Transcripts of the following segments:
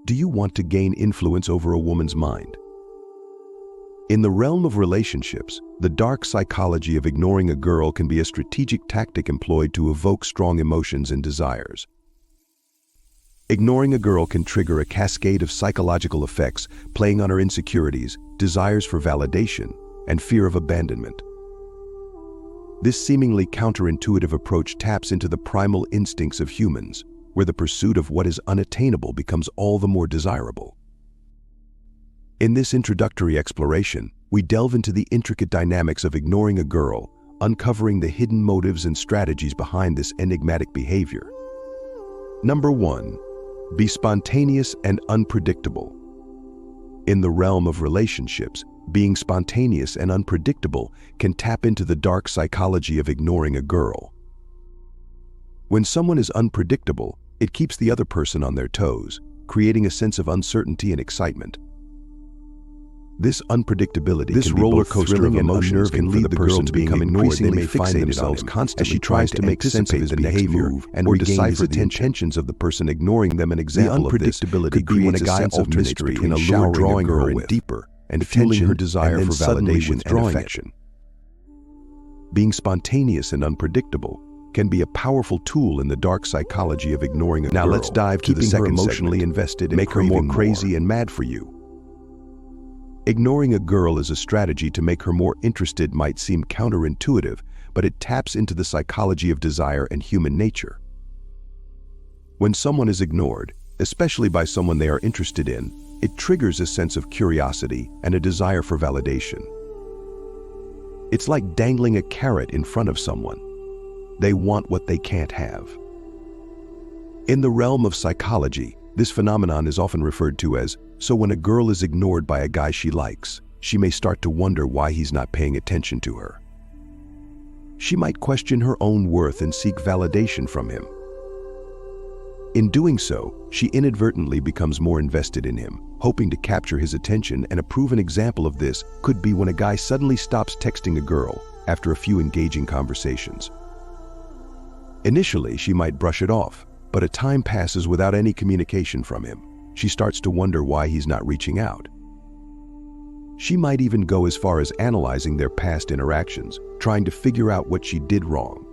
Do you want to gain influence over a woman's mind? In the realm of relationships, the dark psychology of ignoring a girl can be a strategic tactic employed to evoke strong emotions and desires. Ignoring a girl can trigger a cascade of psychological effects, playing on her insecurities, desires for validation, and fear of abandonment. This seemingly counterintuitive approach taps into the primal instincts of humans, where the pursuit of what is unattainable becomes all the more desirable. In this introductory exploration, we delve into the intricate dynamics of ignoring a girl, uncovering the hidden motives and strategies behind this enigmatic behavior. Number 1. Be spontaneous and unpredictable. In the realm of relationships, being spontaneous and unpredictable can tap into the dark psychology of ignoring a girl. When someone is unpredictable, it keeps the other person on their toes, creating a sense of uncertainty and excitement. This unpredictability, this roller coaster of emotions, can lead the girl to become increasingly fixated on him constantly, as she tries to make sense of his behavior and or decipher the intentions of the person ignoring them. An example of this could be when a guy alternates between drawing her in deeper and fueling her desire for validation and affection. Being spontaneous and unpredictable can be a powerful tool in the dark psychology of ignoring a girl. Now let's dive to the second emotionally invested and make her more crazy and mad for you. Ignoring a girl as a strategy to make her more interested might seem counterintuitive, but it taps into the psychology of desire and human nature. When someone is ignored, especially by someone they are interested in, it triggers a sense of curiosity and a desire for validation. It's like dangling a carrot in front of someone. They want what they can't have. In the realm of psychology, this phenomenon is often referred to as, so when a girl is ignored by a guy she likes, she may start to wonder why he's not paying attention to her. She might question her own worth and seek validation from him. In doing so, she inadvertently becomes more invested in him, hoping to capture his attention, and a proven example of this could be when a guy suddenly stops texting a girl after a few engaging conversations. Initially, she might brush it off, but as time passes without any communication from him, she starts to wonder why he's not reaching out. She might even go as far as analyzing their past interactions, trying to figure out what she did wrong.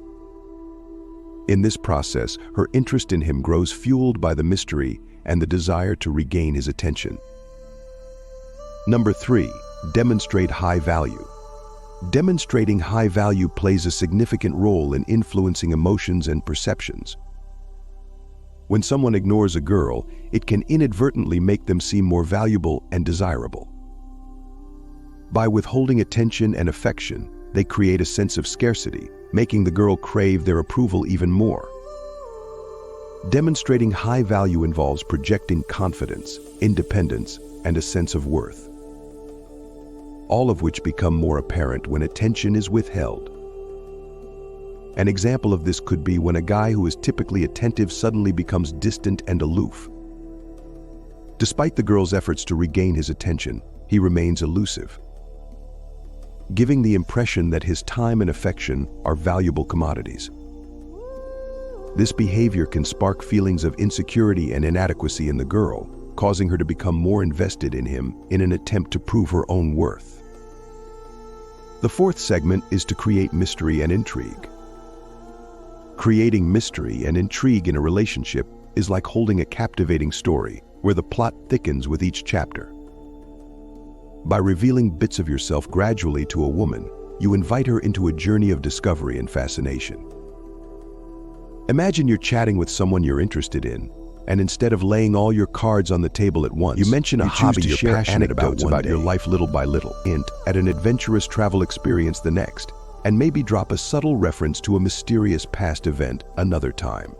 In this process, her interest in him grows, fueled by the mystery and the desire to regain his attention. Number 3, demonstrate high value. Demonstrating high value plays a significant role in influencing emotions and perceptions. When someone ignores a girl, it can inadvertently make them seem more valuable and desirable. By withholding attention and affection, they create a sense of scarcity, making the girl crave their approval even more. Demonstrating high value involves projecting confidence, independence, and a sense of worth, all of which become more apparent when attention is withheld. An example of this could be when a guy who is typically attentive suddenly becomes distant and aloof. Despite the girl's efforts to regain his attention, he remains elusive, giving the impression that his time and affection are valuable commodities. This behavior can spark feelings of insecurity and inadequacy in the girl, causing her to become more invested in him in an attempt to prove her own worth. The fourth segment is to create mystery and intrigue. Creating mystery and intrigue in a relationship is like holding a captivating story where the plot thickens with each chapter. By revealing bits of yourself gradually to a woman, you invite her into a journey of discovery and fascination. Imagine you're chatting with someone you're interested in, and instead of laying all your cards on the table at once, you mention a hobby you're passionate about your life little by little, hint at an adventurous travel experience the next, and maybe drop a subtle reference to a mysterious past event another time.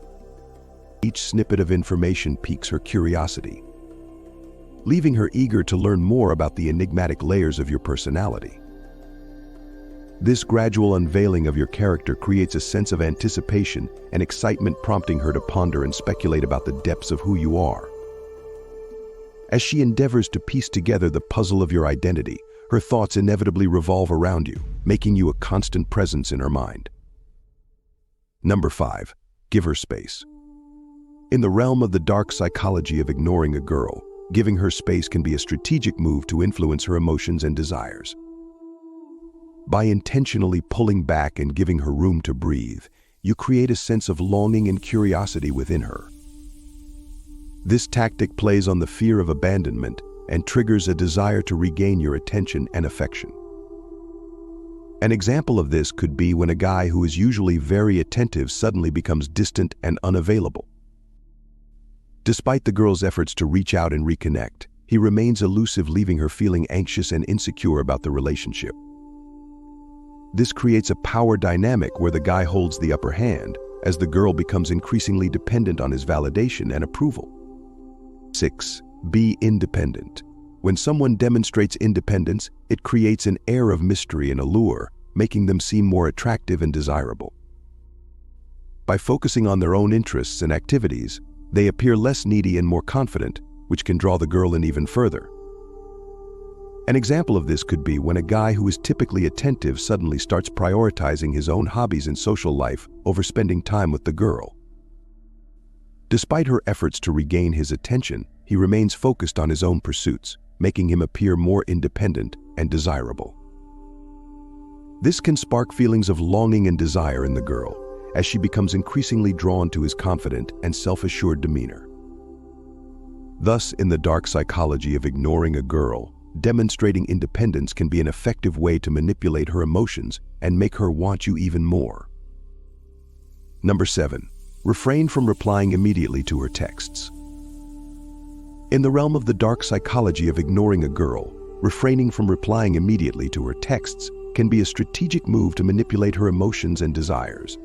Each snippet of information piques her curiosity, leaving her eager to learn more about the enigmatic layers of your personality. This gradual unveiling of your character creates a sense of anticipation and excitement, prompting her to ponder and speculate about the depths of who you are. As she endeavors to piece together the puzzle of your identity, her thoughts inevitably revolve around you, making you a constant presence in her mind. Number 5, give her space. In the realm of the dark psychology of ignoring a girl, giving her space can be a strategic move to influence her emotions and desires. By intentionally pulling back and giving her room to breathe, you create a sense of longing and curiosity within her. This tactic plays on the fear of abandonment and triggers a desire to regain your attention and affection. An example of this could be when a guy who is usually very attentive suddenly becomes distant and unavailable. Despite the girl's efforts to reach out and reconnect, he remains elusive, leaving her feeling anxious and insecure about the relationship. This creates a power dynamic where the guy holds the upper hand as the girl becomes increasingly dependent on his validation and approval. 6. Be independent. When someone demonstrates independence, it creates an air of mystery and allure, making them seem more attractive and desirable. By focusing on their own interests and activities, they appear less needy and more confident, which can draw the girl in even further. An example of this could be when a guy who is typically attentive suddenly starts prioritizing his own hobbies and social life over spending time with the girl. Despite her efforts to regain his attention, he remains focused on his own pursuits, making him appear more independent and desirable. This can spark feelings of longing and desire in the girl, as she becomes increasingly drawn to his confident and self-assured demeanor. Thus, in the dark psychology of ignoring a girl, demonstrating independence can be an effective way to manipulate her emotions and make her want you even more. Number 7. Refrain from replying immediately to her texts. In the realm of the dark psychology of ignoring a girl, refraining from replying immediately to her texts can be a strategic move to manipulate her emotions and desires.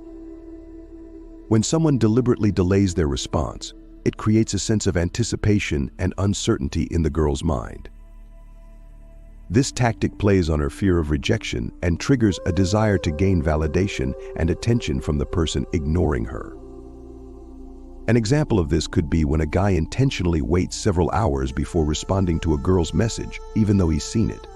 When someone deliberately delays their response, it creates a sense of anticipation and uncertainty in the girl's mind. This tactic plays on her fear of rejection and triggers a desire to gain validation and attention from the person ignoring her. An example of this could be when a guy intentionally waits several hours before responding to a girl's message, even though he's seen it.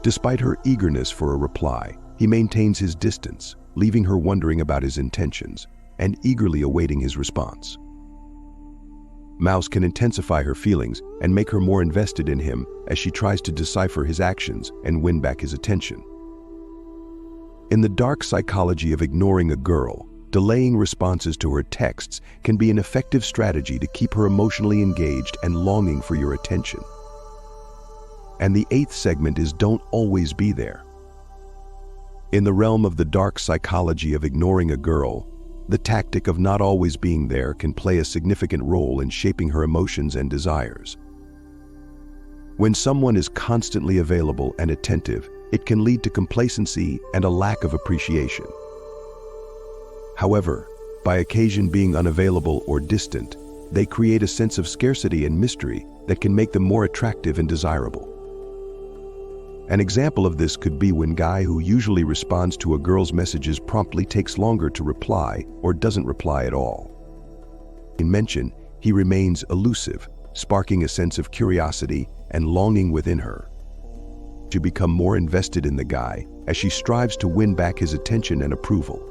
Despite her eagerness for a reply, he maintains his distance, leaving her wondering about his intentions and eagerly awaiting his response. Mouse can intensify her feelings and make her more invested in him as she tries to decipher his actions and win back his attention. In the dark psychology of ignoring a girl, delaying responses to her texts can be an effective strategy to keep her emotionally engaged and longing for your attention. And the 8th segment is don't always be there. In the realm of the dark psychology of ignoring a girl, the tactic of not always being there can play a significant role in shaping her emotions and desires. When someone is constantly available and attentive, it can lead to complacency and a lack of appreciation. However, by occasion being unavailable or distant, they create a sense of scarcity and mystery that can make them more attractive and desirable. An example of this could be when a guy who usually responds to a girl's messages promptly takes longer to reply or doesn't reply at all. In mention, he remains elusive, sparking a sense of curiosity and longing within her. To become more invested in the guy as she strives to win back his attention and approval.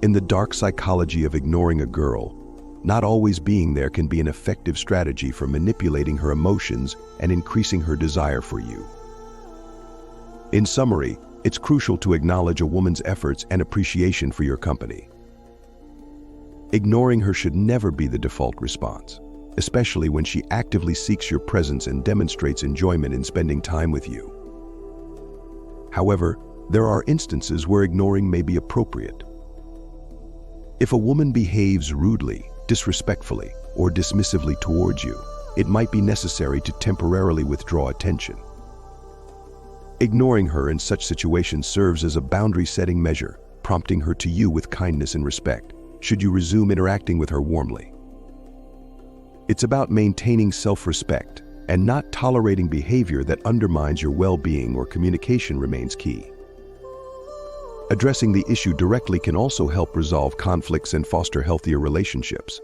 In the dark psychology of ignoring a girl, not always being there can be an effective strategy for manipulating her emotions and increasing her desire for you. In summary, it's crucial to acknowledge a woman's efforts and appreciation for your company. Ignoring her should never be the default response, especially when she actively seeks your presence and demonstrates enjoyment in spending time with you. However, there are instances where ignoring may be appropriate. If a woman behaves rudely, disrespectfully, or dismissively towards you, it might be necessary to temporarily withdraw attention. Ignoring her in such situations serves as a boundary-setting measure, prompting her to you with kindness and respect, should you resume interacting with her warmly. It's about maintaining self-respect and not tolerating behavior that undermines your well-being or communication remains key. Addressing the issue directly can also help resolve conflicts and foster healthier relationships.